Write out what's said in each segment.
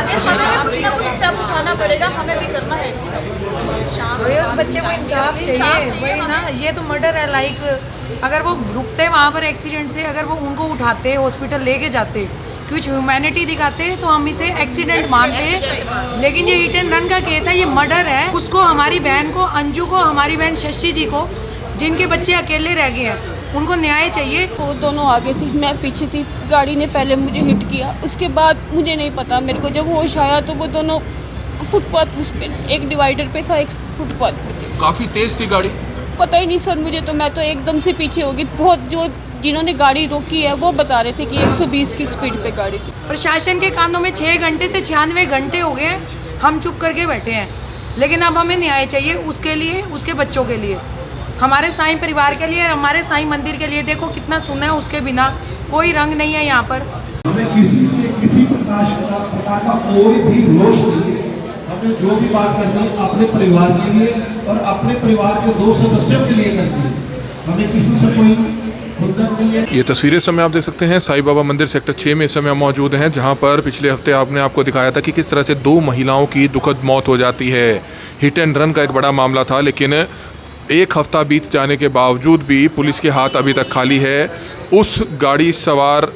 आगे हमें कुछ ना कुछ स्टेप उठाना पड़ेगा, हमें भी करना है। वही उस बच्चे को इंसाफ चाहिए, वही ना। ये तो मर्डर है। लाइक अगर वो रुकते वहाँ पर एक्सीडेंट से, अगर वो उनको उठाते हॉस्पिटल लेके जाते, कुछ ह्यूमैनिटी दिखाते, तो हम इसे एक्सीडेंट मानते। लेकिन ये हिट एंड रन का केस है, ये मर्डर है। उसको, हमारी बहन को, अंजू को, हमारी बहन शशि जी को, जिनके बच्चे अकेले रह गए हैं, उनको न्याय चाहिए। वो दोनों आगे थी, मैं पीछे थी। गाड़ी ने पहले मुझे हिट किया, उसके बाद मुझे नहीं पता, मेरे को जब होश आया तो वो दोनों फुटपाथ उस पे, एक डिवाइडर पे था, एक फुटपाथ पे थे। काफी तेज थी गाड़ी? पता ही नहीं सर मुझे, तो मैं तो एकदम से पीछे हो गई। बहुत जो जिन्होंने गाड़ी रोकी है वो बता रहे थे कि 120 की स्पीड पे गाड़ी थी। प्रशासन के कानों में 6 घंटे से 96 घंटे हो गए हैं, हम चुप करके बैठे हैं। लेकिन अब हमें न्याय चाहिए, उसके लिए, उसके बच्चों के लिए, हमारे साईं परिवार के लिए, हमारे साईं मंदिर के लिए। देखो कितना सुना है, उसके बिना कोई रंग नहीं है यहाँ पर। हमें किसी से किसी प्रकार का कोई भी रोष नहीं है। हमें जो भी बात करनी है अपने परिवार के लिए और अपने परिवार के 2 सदस्यों के लिए करनी है। हमें किसी से कोई खुंदक नहीं है। ये तस्वीरें इस समय आप देख सकते हैं साईं बाबा मंदिर सेक्टर 6 में इस समय हम मौजूद हैं, जहां पर पिछले हफ्ते आपको दिखाया था कि किस तरह से 2 महिलाओं की दुखद मौत हो जाती है। हिट एंड रन का एक बड़ा मामला था, लेकिन 1 हफ्ता बीत जाने के बावजूद भी पुलिस के हाथ अभी तक खाली है। उस गाड़ी सवार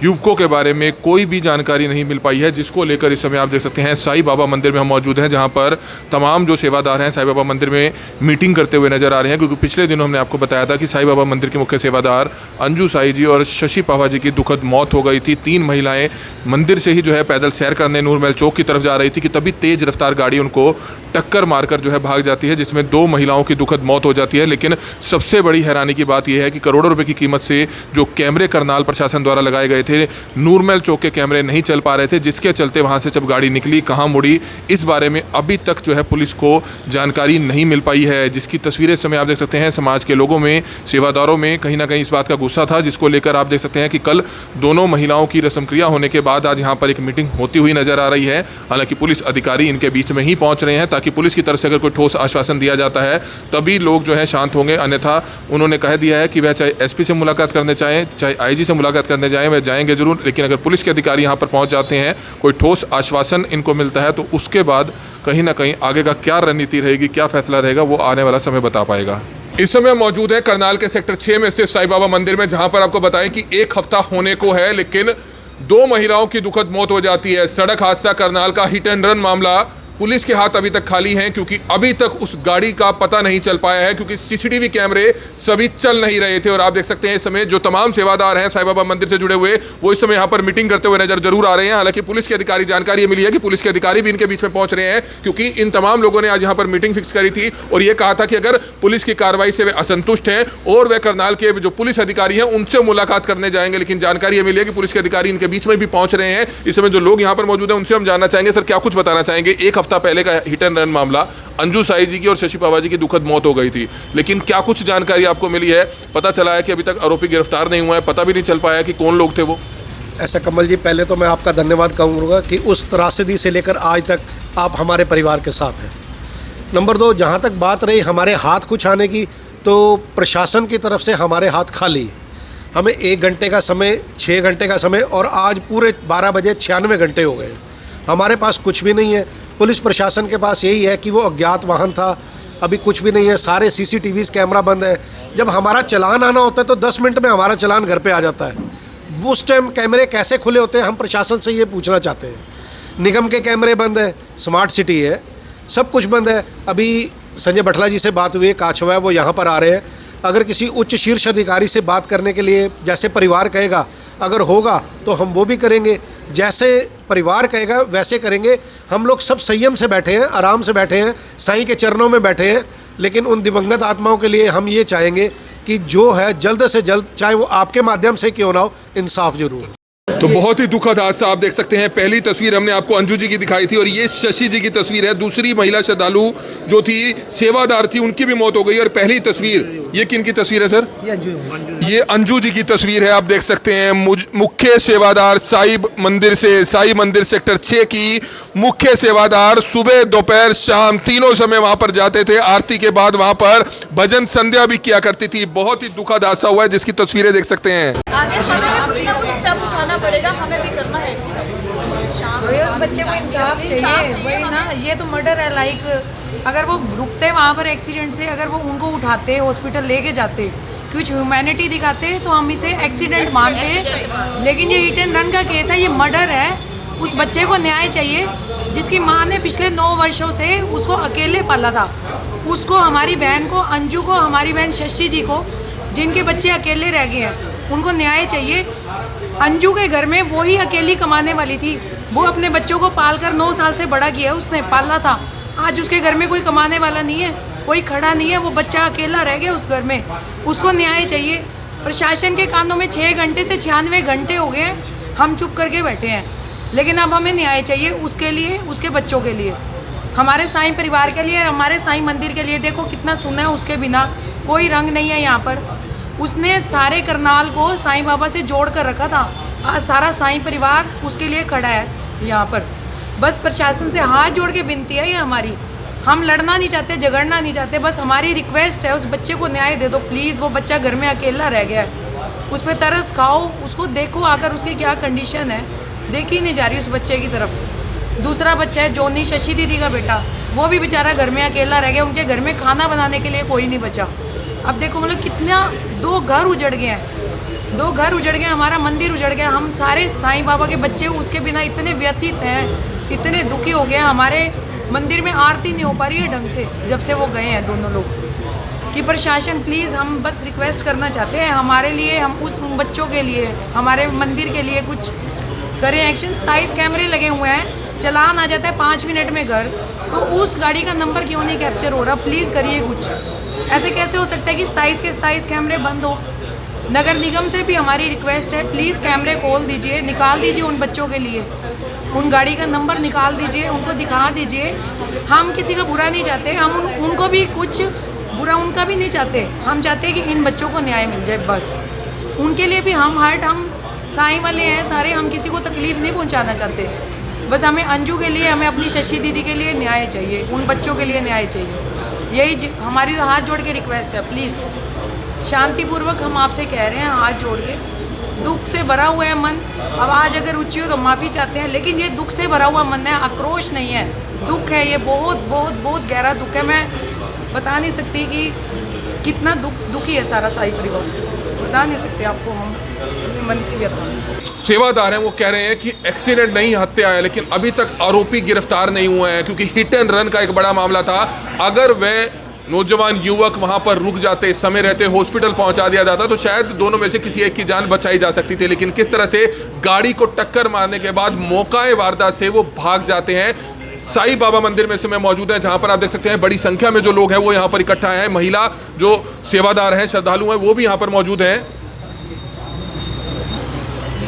युवकों के बारे में कोई भी जानकारी नहीं मिल पाई है, जिसको लेकर इस समय आप देख सकते हैं साईं बाबा मंदिर में हम मौजूद हैं, जहां पर तमाम जो सेवादार हैं साईं बाबा मंदिर में मीटिंग करते हुए नजर आ रहे हैं। क्योंकि पिछले दिनों हमने आपको बताया था कि साईं बाबा मंदिर के मुख्य सेवादार अंजू साई जी और शशि पावा जी की दुखद मौत हो गई थी। 3 महिलाएं मंदिर से ही जो है पैदल सैर करने नूरमहल चौक की तरफ जा रही थी कि तभी तेज रफ्तार गाड़ी उनको टक्कर मारकर जो है भाग जाती है, जिसमें 2 महिलाओं की दुखद मौत हो जाती है। लेकिन सबसे बड़ी हैरानी की बात यह है कि करोड़ों रुपए की कीमत से जो कैमरे करनाल प्रशासन द्वारा लगाए गए थे, नूरमहल चौक के कैमरे नहीं चल पा रहे थे, जिसके चलते वहां से जब गाड़ी निकली, कहां मुड़ी, इस बारे में अभी तक जो है पुलिस को जानकारी नहीं मिल पाई है। जिसकी तस्वीरें इस समय आप देख सकते हैं। समाज के लोगों में, सेवादारों में कहीं ना कहीं इस बात का गुस्सा था, जिसको लेकर आप देख सकते हैं कि कल दोनों महिलाओं की रस्म क्रिया होने के बाद आज यहाँ पर एक मीटिंग होती हुई नजर आ रही है। हालांकि पुलिस अधिकारी इनके बीच में ही पहुंच रहे हैं, ताकि पुलिस की तरफ से अगर कोई ठोस आश्वासन दिया जाता है तभी लोग जो है शांत होंगे। अन्यथा उन्होंने कह दिया है कि वह चाहे एसपी से मुलाकात करने चाहें, चाहे आईजी से मुलाकात करने जाएं, वह जाएंगे जरूर, लेकिन अगर पुलिस के अधिकारी यहाँ पर पहुँच जाते हैं, कोई ठोस आश्वासन इनको मिलता है, तो उसके बाद कहीं ना कहीं आगे का क्या रणनीति रहेगी, क्या फैसला रहेगा, वो आने वाला समय बता पाएगा। इस समय मौजूद है करनाल के सेक्टर 6 में स्थित साईं बाबा मंदिर में, जहां पर आपको बताएं कि 1 हफ्ता होने को है, लेकिन 2 महिलाओं की दुखद मौत हो जाती है। सड़क हादसा करनाल का हिट एंड रन मामला, पुलिस के हाथ अभी तक खाली हैं, क्योंकि अभी तक उस गाड़ी का पता नहीं चल पाया है, क्योंकि सीसीटीवी कैमरे सभी चल नहीं रहे थे। और आप देख सकते हैं इस समय जो तमाम सेवादार हैं साईं बाबा मंदिर से जुड़े हुए, वो इस समय यहाँ पर मीटिंग करते हुए नजर जरूर आ रहे हैं। हालांकि पुलिस के अधिकारी, जानकारी मिली है कि पुलिस के अधिकारी भी इनके बीच में पहुंच रहे हैं, क्योंकि इन तमाम लोगों ने आज यहाँ पर मीटिंग फिक्स करी थी और ये कहा था कि अगर पुलिस की कार्रवाई से वे असंतुष्ट हैं और वे करनाल के जो पुलिस अधिकारी हैं उनसे मुलाकात करने जाएंगे। लेकिन जानकारी ये मिली है कि पुलिस के अधिकारी इनके बीच में भी पहुंच रहे हैं। इस समय जो लोग यहाँ पर मौजूद हैं उनसे हम जानना चाहेंगे, सर क्या कुछ बताना चाहेंगे? 1 हफ्ता पहले का हिट एंड रन मामला, अंजू साई जी की और शशि पावा जी की दुखद मौत हो गई थी, लेकिन क्या कुछ जानकारी आपको मिली है? पता चला है कि अभी तक आरोपी गिरफ्तार नहीं हुआ है, पता भी नहीं चल पाया कि कौन लोग थे वो। ऐसा कमल जी, पहले तो मैं आपका धन्यवाद कहूँगा कि उस त्रासदी से लेकर आज तक आप हमारे परिवार के साथ हैं। नंबर 2, जहाँ तक बात रही हमारे हाथ कुछ आने की, तो प्रशासन की तरफ से हमारे हाथ खाली। हमें 1 घंटे का समय, 6 घंटे का समय, और आज पूरे 12 बजे 96 घंटे हो गए। हमारे पास कुछ भी नहीं है। पुलिस प्रशासन के पास यही है कि वो अज्ञात वाहन था, अभी कुछ भी नहीं है। सारे सीसीटीवी कैमरा बंद है। जब हमारा चालान आना होता है तो 10 मिनट में हमारा चालान घर पे आ जाता है। उस टाइम कैमरे कैसे खुले होते हैं, हम प्रशासन से ये पूछना चाहते हैं। निगम के कैमरे बंद है, स्मार्ट सिटी है, सब कुछ बंद है। अभी संजय बटला जी से बात हुई है, काछवा है, वो यहाँ पर आ रहे हैं। अगर किसी उच्च शीर्ष अधिकारी से बात करने के लिए, जैसे परिवार कहेगा, अगर होगा तो हम वो भी करेंगे। जैसे परिवार कहेगा वैसे करेंगे। हम लोग सब संयम से बैठे हैं, आराम से बैठे हैं, साईं के चरणों में बैठे हैं। लेकिन उन दिवंगत आत्माओं के लिए हम ये चाहेंगे कि जो है जल्द से जल्द, चाहे वो आपके माध्यम से क्यों ना हो, इंसाफ जरूर। तो बहुत ही दुखद हादसा आप देख सकते हैं। पहली तस्वीर हमने आपको अंजू जी की दिखाई थी और ये शशि जी की तस्वीर है। दूसरी महिला श्रद्धालु जो थी, सेवादार थी, उनकी भी मौत हो गई। और पहली तस्वीर ये किन की तस्वीर है सर? ये अंजू जी की तस्वीर है। आप देख सकते हैं मुख्य सेवादार साईं मंदिर से, साईं मंदिर सेक्टर 6 की मुख्य सेवादार सुबह दोपहर शाम तीनों समय वहां पर जाते थे। आरती के बाद वहां पर भजन संध्या भी किया करती थी। बहुत ही दुखद हादसा हुआ है जिसकी तस्वीरें देख सकते हैं। आगे हमें कुछ ना कुछ स्टेप उठाना पड़ेगा, हमें भी करना है। वही उस बच्चे को इंसाफ चाहिए, वही ना, ये तो मर्डर है। लाइक अगर वो रुकते वहाँ पर एक्सीडेंट से, अगर वो उनको उठाते हॉस्पिटल लेके जाते, कुछ ह्यूमैनिटी दिखाते, तो हम इसे एक्सीडेंट मानते। लेकिन ये हिट एंड रन का केस है, ये मर्डर है। उस बच्चे को न्याय चाहिए जिसकी माँ ने पिछले 9 वर्षों से उसको अकेले पाला था। उसको, हमारी बहन को, अंजू को, हमारी बहन शशि जी को, जिनके बच्चे अकेले रह गए हैं, उनको न्याय चाहिए। अंजू के घर में वो ही अकेली कमाने वाली थी। वो अपने बच्चों को पालकर 9 साल से बड़ा किया, उसने पाला था। आज उसके घर में कोई कमाने वाला नहीं है, कोई खड़ा नहीं है, वो बच्चा अकेला रह गया उस घर में। उसको न्याय चाहिए। प्रशासन के कानों में 6 घंटे से 96 घंटे हो गए हैं, हम चुप करके बैठे हैं। लेकिन अब हमें न्याय चाहिए उसके लिए, उसके बच्चों के लिए, हमारे साईं परिवार के लिए, हमारे साईं मंदिर के लिए। देखो कितना सुना है, उसके बिना कोई रंग नहीं है यहाँ पर। उसने सारे करनाल को साईं बाबा से जोड़ कर रखा था। आज सारा साईं परिवार उसके लिए खड़ा है यहाँ पर। बस प्रशासन से हाथ जोड़ के विनती है ये हमारी। हम लड़ना नहीं चाहते, झगड़ना नहीं चाहते, बस हमारी रिक्वेस्ट है, उस बच्चे को न्याय दे दो प्लीज़। वो बच्चा घर में अकेला रह गया है, उस पर तरस खाओ, उसको देखो आकर उसकी क्या कंडीशन है। देखी नहीं जा रही उस बच्चे की तरफ। दूसरा बच्चा है जोनी, शशि दीदी का बेटा, वो भी बेचारा घर में अकेला रह गया। उनके घर में खाना बनाने के लिए कोई नहीं बचा। अब देखो मतलब कितना, 2 घर उजड़ गए हैं, 2 घर उजड़ गए, हमारा मंदिर उजड़ गया। हम सारे साईं बाबा के बच्चे उसके बिना इतने व्यथित हैं, इतने दुखी हो गए हैं। हमारे मंदिर में आरती नहीं हो पा रही है ढंग से जब से वो गए हैं दोनों लोग। कि प्रशासन प्लीज़, हम बस रिक्वेस्ट करना चाहते हैं हमारे लिए, हम उस बच्चों के लिए, हमारे मंदिर के लिए कुछ करें एक्शन। 27 कैमरे लगे हुए हैं, चलान आ जाता है 5 मिनट में घर, तो उस गाड़ी का नंबर क्यों नहीं कैप्चर हो रहा? प्लीज़ करिए कुछ। ऐसे कैसे हो सकता है कि 27 के 27 कैमरे बंद हो? नगर निगम से भी हमारी रिक्वेस्ट है, प्लीज़ कैमरे खोल दीजिए, निकाल दीजिए उन बच्चों के लिए, उन गाड़ी का नंबर निकाल दीजिए, उनको दिखा दीजिए। हम किसी का बुरा नहीं चाहते, हम उनको भी कुछ बुरा उनका भी नहीं चाहते। हम चाहते हैं कि इन बच्चों को न्याय मिल जाए, बस उनके लिए भी। हम साईं वाले हैं सारे, हम किसी को तकलीफ़ नहीं पहुंचाना चाहते। बस हमें अंजू के लिए, हमें अपनी शशि दीदी के लिए न्याय चाहिए, उन बच्चों के लिए न्याय चाहिए। यही हमारी हाथ जोड़ के रिक्वेस्ट है, प्लीज़ शांतिपूर्वक हम आपसे कह रहे हैं, हाथ जोड़ के। दुख से भरा हुआ है मन, आवाज़ अगर ऊँची हो तो माफ़ी चाहते हैं, लेकिन ये दुख से भरा हुआ मन है, आक्रोश नहीं है, दुख है। ये बहुत बहुत बहुत गहरा दुख है। मैं बता नहीं सकती कि कितना दुखी है सारा साईं परिवार, बता नहीं सकते आपको हम अपने मन की व्यथा। सेवादार हैं, वो कह रहे हैं कि एक्सीडेंट नहीं, हत्या है, लेकिन अभी तक आरोपी गिरफ्तार नहीं हुए हैं, क्योंकि हिट एंड रन का एक बड़ा मामला था। अगर वह नौजवान युवक वहां पर रुक जाते, समय रहते हॉस्पिटल पहुंचा दिया जाता, तो शायद दोनों में से किसी एक की जान बचाई जा सकती थी। लेकिन किस तरह से गाड़ी को टक्कर मारने के बाद मौकाए वारदात से वो भाग जाते हैं। साईं बाबा मंदिर में इस समय मौजूद है, जहां पर आप देख सकते हैं बड़ी संख्या में जो लोग हैं वो यहाँ पर इकट्ठा हैं। महिला जो सेवादार हैं, श्रद्धालु हैं, वो भी यहाँ पर मौजूद हैं।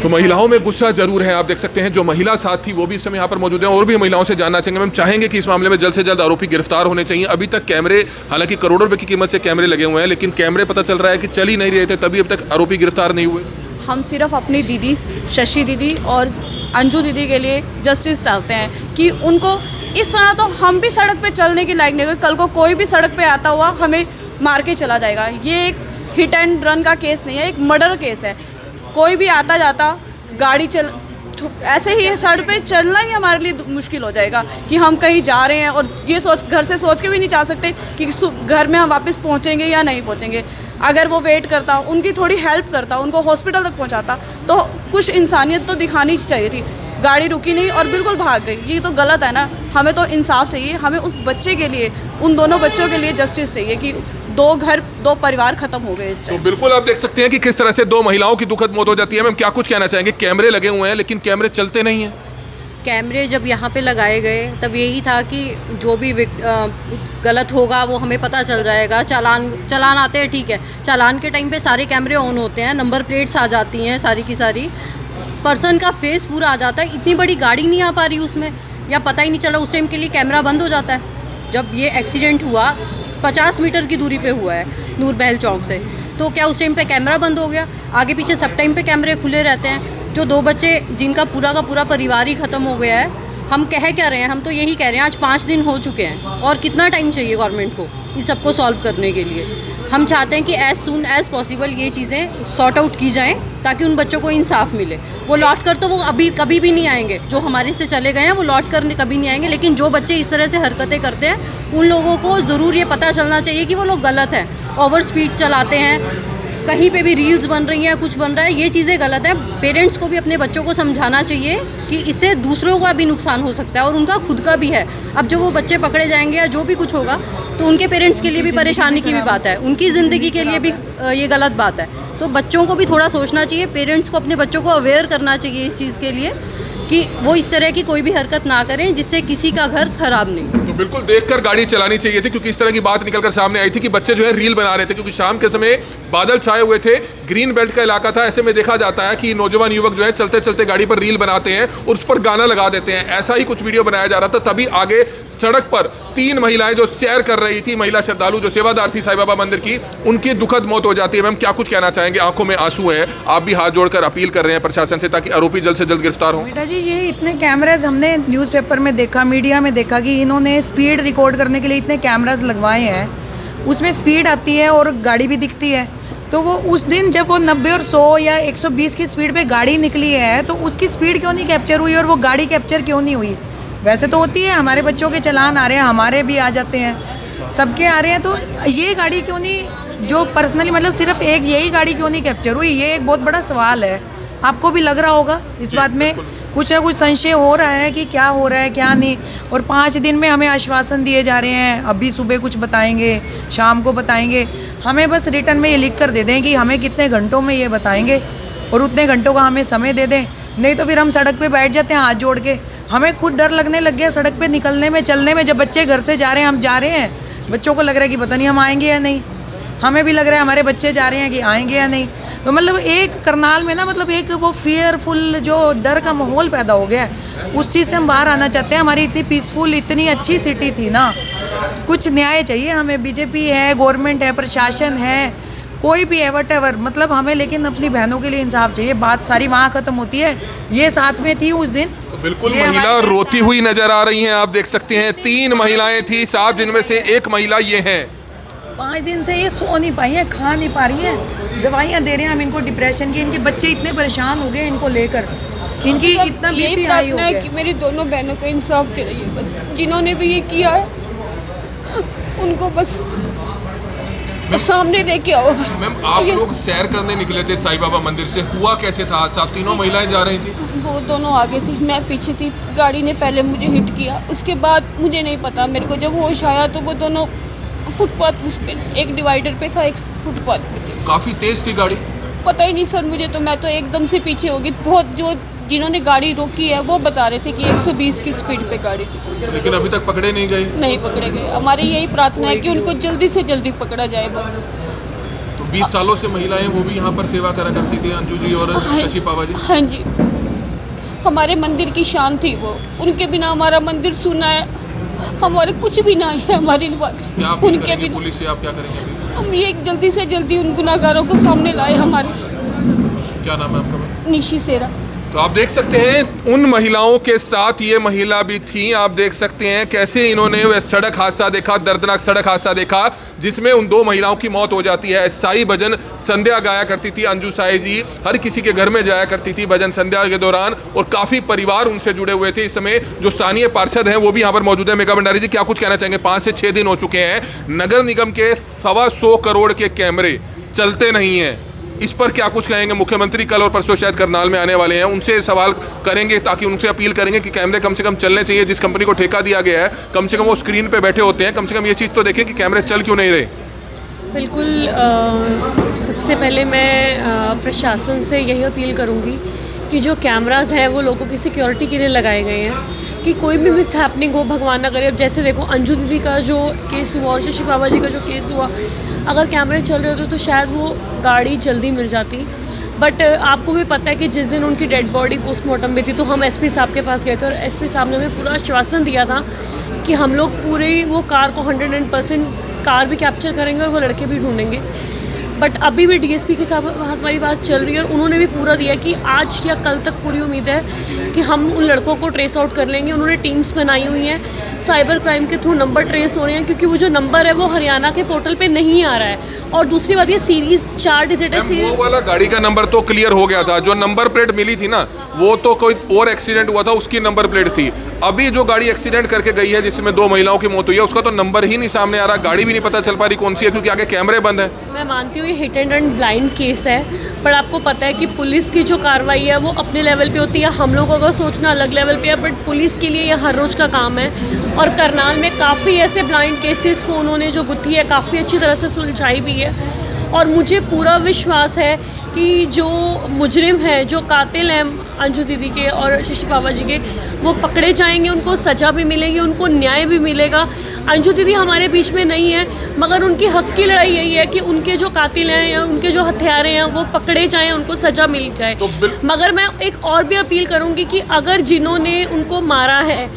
तो महिलाओं में गुस्सा जरूर है, आप देख सकते हैं। जो महिला साथ थी वो भी इस समय यहाँ पर मौजूद है, और भी महिलाओं से जानना चाहेंगे। हम चाहेंगे कि इस मामले में जल्द से जल्द आरोपी गिरफ्तार होने चाहिए। अभी तक कैमरे, हालांकि करोड़ों रुपए की कीमत से कैमरे लगे हुए हैं, लेकिन कैमरे पता चल रहा है कि चल ही नहीं रहे थे, तभी अब तक आरोपी गिरफ्तार नहीं हुए। हम सिर्फ अपनी दीदी शशि दीदी और अंजू दीदी के लिए जस्टिस चाहते हैं कि उनको इस तरह, तो हम भी सड़क पे चलने के लायक नहीं। कल को कोई भी सड़क पे आता हुआ हमें मार के चला जाएगा। ये एक हिट एंड रन का केस नहीं है, एक मर्डर केस है। कोई भी आता जाता गाड़ी ऐसे ही सड़क पे चलना ही हमारे लिए मुश्किल हो जाएगा कि हम कहीं जा रहे हैं और ये घर से सोच के भी नहीं जा सकते कि घर में हम वापस पहुंचेंगे या नहीं पहुंचेंगे। अगर वो वेट करता, उनकी थोड़ी हेल्प करता, उनको हॉस्पिटल तक पहुंचाता, तो कुछ इंसानियत तो दिखानी चाहिए थी। गाड़ी रुकी नहीं और बिल्कुल भाग गई, ये तो गलत है ना। हमें तो इंसाफ चाहिए, हमें उस बच्चे के लिए, उन दोनों बच्चों के लिए जस्टिस चाहिए कि 2 घर 2 परिवार खत्म हो गए इस टाइम। तो बिल्कुल आप देख सकते हैं कि किस तरह से 2 महिलाओं की दुखद मौत हो जाती है। मैम क्या कुछ कहना चाहेंगे? कैमरे लगे हुए हैं लेकिन कैमरे चलते नहीं हैं। कैमरे जब यहाँ पे लगाए गए तब यही था कि जो भी गलत होगा वो हमें पता चल जाएगा। चालान आते हैं, ठीक है, चालान के टाइम पे सारे कैमरे ऑन होते हैं, नंबर प्लेट्स आ जाती हैं, सारी की सारी पर्सन का फेस पूरा आ जाता है। इतनी बड़ी गाड़ी नहीं आ पा रही उसमें, या पता ही नहीं चला उस टाइम के लिए कैमरा बंद हो जाता है। जब ये एक्सीडेंट हुआ 50 मीटर की दूरी पे हुआ है नूर महल चौक से, तो क्या उस टाइम पे कैमरा बंद हो गया? आगे पीछे सब टाइम पे कैमरे खुले रहते हैं। जो 2 बच्चे जिनका पूरा का पूरा परिवार ही ख़त्म हो गया है, हम कह क्या रहे हैं? हम तो यही कह रहे हैं, आज 5 दिन हो चुके हैं और कितना टाइम चाहिए गवर्नमेंट को इस सबको सॉल्व करने के लिए। हम चाहते हैं कि एज़ सून एज़ पॉसिबल ये चीज़ें सॉर्ट आउट की जाएँ ताकि उन बच्चों को इंसाफ मिले। वो लौट कर तो वो अभी कभी भी नहीं आएंगे, जो हमारे से चले गए हैं वो लौट कर कभी नहीं आएंगे, लेकिन जो बच्चे इस तरह से हरकतें करते हैं उन लोगों को ज़रूर ये पता चलना चाहिए कि वो लोग गलत हैं। ओवर स्पीड चलाते हैं, कहीं पे भी रील्स बन रही हैं, कुछ बन रहा है, ये चीज़ें गलत है। पेरेंट्स को भी अपने बच्चों को समझाना चाहिए कि इससे दूसरों का भी नुकसान हो सकता है और उनका खुद का भी है। अब जब वो बच्चे पकड़े जाएंगे या जो भी कुछ होगा तो उनके पेरेंट्स के लिए भी परेशानी की भी बात है, उनकी ज़िंदगी के लिए भी ये गलत बात है। तो बच्चों को भी थोड़ा सोचना चाहिए, पेरेंट्स को अपने बच्चों को अवेयर करना चाहिए इस चीज़ के लिए कि वो इस तरह की कोई भी हरकत ना करें जिससे किसी का घर खराब नहीं। तो बिल्कुल देखकर गाड़ी चलानी चाहिए थी, क्योंकि इस तरह की बात निकलकर सामने आई थी कि बच्चे जो है रील बना रहे थे, क्योंकि शाम के समय बादल छाए हुए थे, ग्रीन बेल्ट का इलाका था। ऐसे में देखा जाता है कि नौजवान युवक जो है चलते चलते गाड़ी पर रील बनाते हैं और उस पर गाना लगा देते हैं। ऐसा ही कुछ वीडियो बनाया जा रहा था, तभी आगे सड़क पर 3 महिलाएं जो सैर कर रही थी, महिला श्रद्धालु जो सेवादार थी साईं बाबा मंदिर की, उनकी दुखद मौत हो जाती है। मैम क्या कुछ कहना चाहेंगे? आंखों में आंसू है, आप भी हाथ जोड़कर अपील कर रहे हैं प्रशासन से ताकि आरोपी जल्द से जल्द गिरफ्तार हो। बेटा जी, ये इतने कैमराज हमने न्यूज़पेपर में देखा, मीडिया में देखा कि इन्होंने स्पीड रिकॉर्ड करने के लिए इतने कैमराज लगवाए हैं, उसमें स्पीड आती है और गाड़ी भी दिखती है। तो वो उस दिन जब वो 90 और 100 या 120 की स्पीड पे गाड़ी निकली है तो उसकी स्पीड क्यों नहीं कैप्चर हुई और वो गाड़ी कैप्चर क्यों नहीं हुई? वैसे तो होती है, हमारे बच्चों के चालान आ रहे हैं, हमारे भी आ जाते हैं, सबके आ रहे हैं, तो ये गाड़ी क्यों नहीं, जो पर्सनली मतलब सिर्फ एक यही गाड़ी क्यों नहीं कैप्चर हुई? ये एक बहुत बड़ा सवाल है। आपको भी लग रहा होगा इस बात में कुछ ना कुछ संशय हो रहा है कि क्या हो रहा है क्या नहीं। और 5 दिन में हमें आश्वासन दिए जा रहे हैं, अभी सुबह कुछ बताएंगे, शाम को बताएंगे। हमें बस रिटर्न में ये लिख कर दे दें कि हमें कितने घंटों में ये बताएंगे और उतने घंटों का हमें समय दे दें, नहीं तो फिर हम सड़क पे बैठ जाते हैं हाथ जोड़ के। हमें खुद डर लगने लग गया सड़क पे निकलने में, चलने में। जब बच्चे घर से जा रहे हैं, हम जा रहे हैं, बच्चों को लग रहा है कि पता नहीं हम आएंगे या नहीं, हमें भी लग रहा है हमारे बच्चे जा रहे हैं कि आएंगे या नहीं। तो मतलब एक करनाल में ना, मतलब एक वो फियरफुल जो डर का माहौल पैदा हो गया है, उस चीज़ से हम बाहर आना चाहते हैं। हमारी इतनी पीसफुल, इतनी अच्छी सिटी थी ना, कुछ न्याय चाहिए हमें। बीजेपी है, गवर्नमेंट है, प्रशासन है, कोई भी है, वट मतलब हमें लेकिन अपनी बहनों के लिए इंसाफ चाहिए। बात सारी वहाँ ख़त्म होती है, ये साथ में थी उस दिन। तो बिल्कुल महिला रोती हुई नजर आ रही हैं, आप देख सकते हैं। 3 महिलाएं थी, 7 जिनमें से एक महिला ये हैं। 5 दिन से ये सो नहीं पाई है, खा नहीं पा रही है, दवाइयाँ दे रहे हैं हम इनको डिप्रेशन की। इनके बच्चे इतने परेशान हो गए इनको लेकर, इनकी इतना यही बीपी हाई हो प्रार्थना है गया। कि मेरी दोनों बहनों को इंसाफ दिलाइए, बस जिन्होंने भी ये किया है उनको बस सामने लेके आओ। मैम आप लोग सैर करने निकले थे साईं बाबा मंदिर से, हुआ कैसे था? साथ 3 महिलाएं जा रही थी, वो दोनों आगे थी, मैं पीछे थी। गाड़ी ने पहले मुझे हिट किया, उसके बाद मुझे नहीं पता, मेरे को जब होश आया तो वो दोनों फुटपाथ उस पर, एक डिवाइडर पे था, एक फुटपाथ पे थी। काफी तेज थी गाड़ी? पता ही नहीं सर मुझे, तो मैं तो एकदम से पीछे हो गई। बहुत जो जिन्होंने गाड़ी रोकी है वो बता रहे थे कि 120 की स्पीड पे गाड़ी थी, लेकिन अभी तक पकड़े नहीं गए। नहीं पकड़े गए। हमारी यही प्रार्थना है कि उनको जल्दी से जल्दी पकड़ा जाए बस। तो 20 सालों से महिलाएं वो भी यहाँ पर सेवा करा करती थी, अंजू जी और शशि पावा जी। हाँ जी, हमारे मंदिर की शान थी वो, उनके बिना हमारा मंदिर सुना है, हमारे कुछ भी ना है हमारी बात। क्या अपील उनके करेंगे बिना पुलिस से, आप क्या करेंगे अभी? हम ये जल्दी से जल्दी उन गुनाहगारों को सामने लाए हमारे। क्या नाम है आपका? निशी सेरा। तो आप देख सकते हैं उन महिलाओं के साथ ये महिला भी थी। आप देख सकते हैं कैसे इन्होंने वह सड़क हादसा देखा, दर्दनाक सड़क हादसा देखा जिसमें उन 2 महिलाओं की मौत हो जाती है। साई भजन संध्या गाया करती थी अंजू साई जी, हर किसी के घर में जाया करती थी भजन संध्या के दौरान, और काफ़ी परिवार उनसे जुड़े हुए थे। इस समय जो स्थानीय पार्षद हैं वो भी यहाँ पर मौजूद है। मेघा भंडारी जी क्या कुछ कहना चाहेंगे? 5 से 6 दिन हो चुके हैं, नगर निगम के 125 करोड़ के कैमरे चलते नहीं हैं, इस पर क्या कुछ कहेंगे? मुख्यमंत्री कल और परसों शायद करनाल में आने वाले हैं, उनसे सवाल करेंगे ताकि उनसे अपील करेंगे कि कैमरे कम से कम चलने चाहिए। जिस कंपनी को ठेका दिया गया है कम से कम वो स्क्रीन पे बैठे होते हैं, कम से कम ये चीज़ तो देखें कि कैमरे चल क्यों नहीं रहे। बिल्कुल, सबसे पहले मैं प्रशासन से यही अपील करूंगी कि जो कैमरास हैं वो लोगों की सिक्योरिटी के लिए लगाए गए हैं कि कोई भी मिस हैपनिंग हो, भगवान ना करे। अब जैसे देखो अंजू दीदी का जो केस हुआ और शशि बाबा जी का जो केस हुआ, अगर कैमरे चल रहे होते तो शायद वो गाड़ी जल्दी मिल जाती। बट आपको भी पता है कि जिस दिन उनकी डेड बॉडी पोस्टमार्टम में थी तो हम एसपी साहब के पास गए थे और एसपी साहब ने हमें पूरा आश्वासन दिया था कि हम लोग पूरे वो कार को 100% कार भी कैप्चर करेंगे और वो लड़के भी ढूंढेंगे। बट अभी भी डीएसपी के साथ हमारी बात चल रही है और उन्होंने भी पूरा दिया कि आज या कल तक पूरी उम्मीद है कि हम उन लड़कों को ट्रेस आउट कर लेंगे। उन्होंने टीम्स बनाई हुई हैं, साइबर क्राइम के थ्रू नंबर ट्रेस हो रहे हैं, क्योंकि वो जो नंबर है वो हरियाणा के पोर्टल पे नहीं आ रहा है। और दूसरी बात, ये सीरीज़ 4 डिजिट है। वो वाला गाड़ी का नंबर तो क्लियर हो गया था, जो नंबर प्लेट मिली थी ना वो तो कोई और एक्सीडेंट हुआ था उसकी नंबर प्लेट थी। अभी जो गाड़ी एक्सीडेंट करके गई है जिसमें 2 महिलाओं की मौत हुई है उसका तो नंबर ही नहीं सामने आ रहा, गाड़ी भी नहीं पता चल पा रही कौन सी है क्योंकि आगे कैमरे बंद है। मैं मानती हूँ ये hit and run blind case है, पर आपको पता है कि पुलिस की जो कार्रवाई है वो अपने लेवल पे होती है, हम लोगों का सोचना अलग लेवल पे है, बट पुलिस के लिए ये हर रोज़ का काम है। और करनाल में काफ़ी ऐसे ब्लाइंड केसेस को उन्होंने जो गुत्थी है काफ़ी अच्छी तरह से सुलझाई भी है। और मुझे पूरा विश्वास है कि जो मुजरिम है, जो कातिल हैं अंजू दीदी के और शशि बाबा जी के, वो पकड़े जाएंगे, उनको सज़ा भी मिलेगी, उनको न्याय भी मिलेगा। अंजू दीदी हमारे बीच में नहीं है, मगर उनकी हक की लड़ाई यही है कि उनके जो कातिल हैं या उनके जो हत्यारे हैं वो पकड़े जाएं, उनको सज़ा मिल जाए। मगर मैं एक और भी अपील करूँगी कि अगर जिन्होंने उनको मारा है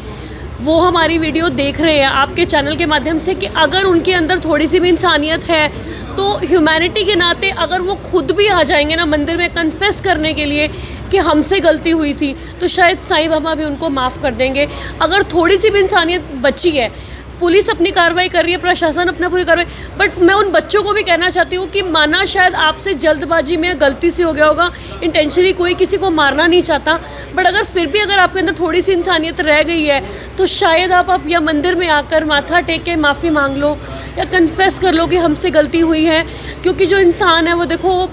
वो हमारी वीडियो देख रहे हैं आपके चैनल के माध्यम से, कि अगर उनके अंदर थोड़ी सी भी इंसानियत है तो ह्यूमैनिटी के नाते अगर वो खुद भी आ जाएंगे ना मंदिर में कन्फेस करने के लिए कि हमसे गलती हुई थी, तो शायद साईं बाबा भी उनको माफ़ कर देंगे। अगर थोड़ी सी भी इंसानियत बची है, पुलिस अपनी कार्रवाई कर रही है, प्रशासन अपना पूरी कार्रवाई, बट मैं उन बच्चों को भी कहना चाहती हूँ कि माना शायद आपसे जल्दबाजी में गलती से हो गया होगा, इंटेंशनली कोई किसी को मारना नहीं चाहता, बट अगर फिर भी अगर आपके अंदर थोड़ी सी इंसानियत रह गई है तो शायद आप या मंदिर में आकर माथा टेक के माफ़ी मांग लो या कन्फेस कर लो कि हमसे गलती हुई है। क्योंकि जो इंसान है वो देखो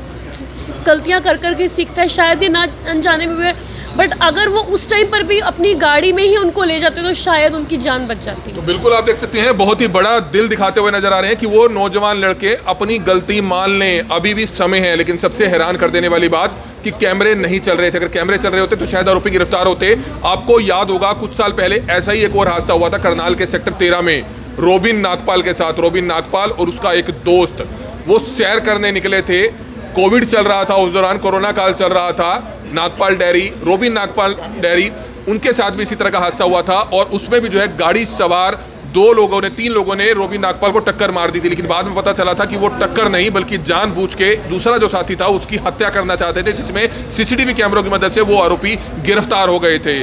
गलतियाँ कर कर के सीखता है, शायद ये ना अनजाने में भी, बट अगर वो उस टाइम पर भी अपनी गाड़ी में ही उनको ले जाते तो शायद उनकी जान बच जाती। तो बिल्कुल आप देख सकते हैं बहुत ही बड़ा दिल दिखाते हुए नजर आ रहे हैं कि वो नौजवान लड़के अपनी गलती मान लें, अभी भी समय है। लेकिन सबसे हैरान कर देने वाली बात कि कैमरे नहीं चल रहे थे, अगर कैमरे चल रहे होते तो शायद आरोपी गिरफ्तार होते। आपको याद होगा कुछ साल पहले ऐसा ही एक और हादसा हुआ था करनाल के सेक्टर 13 में रोबिन नागपाल के साथ। रोबिन नागपाल और उसका एक दोस्त वो सैर करने निकले थे, कोविड चल रहा था उस दौरान, कोरोना काल चल रहा था। Nagpal dairy, robin Nagpal dairy, उनके साथ भी इसी तरह का हादसा हुआ था और उसमें भी जो है गाड़ी सवार 3 लोगों ने रोबिन नागपाल को टक्कर मार दी थी। लेकिन बाद में पता चला था कि वो टक्कर नहीं बल्कि जानबूझ के दूसरा जो साथी था उसकी हत्या करना चाहते थे, जिसमें सीसीटीवी कैमरों की मदद से वो आरोपी गिरफ्तार हो गए थे।